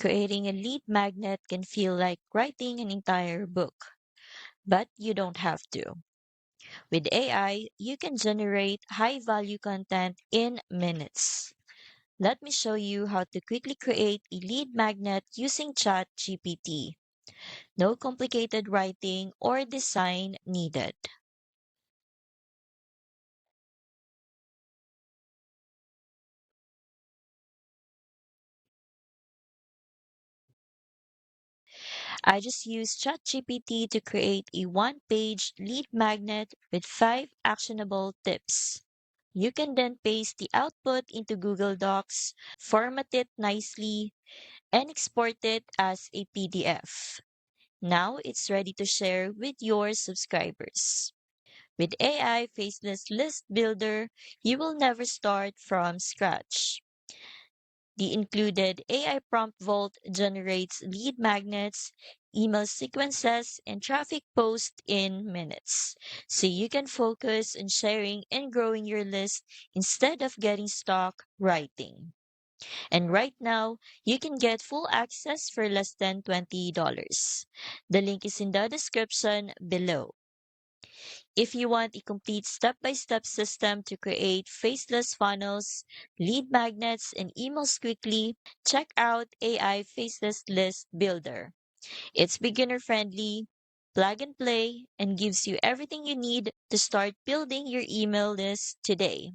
Creating a lead magnet can feel like writing an entire book, but you don't have to. With AI, you can generate high value content in minutes. Let me show you how to quickly create a lead magnet using ChatGPT. No complicated writing or design needed. I just use ChatGPT to create a one-page lead magnet with 5 actionable tips. You can then paste the output into Google Docs, format it nicely, and export it as a PDF. Now it's ready to share with your subscribers. With AI Faceless List Builder, you will never start from scratch. The included AI Prompt Vault generates lead magnets, email sequences, and traffic posts in minutes. So you can focus on sharing and growing your list instead of getting stuck writing. And right now, you can get full access for less than $20. The link is in the description below. If you want a complete step-by-step system to create faceless funnels, lead magnets, and emails quickly, check out AI Faceless List Builder. It's beginner-friendly, plug and play, and gives you everything you need to start building your email list today.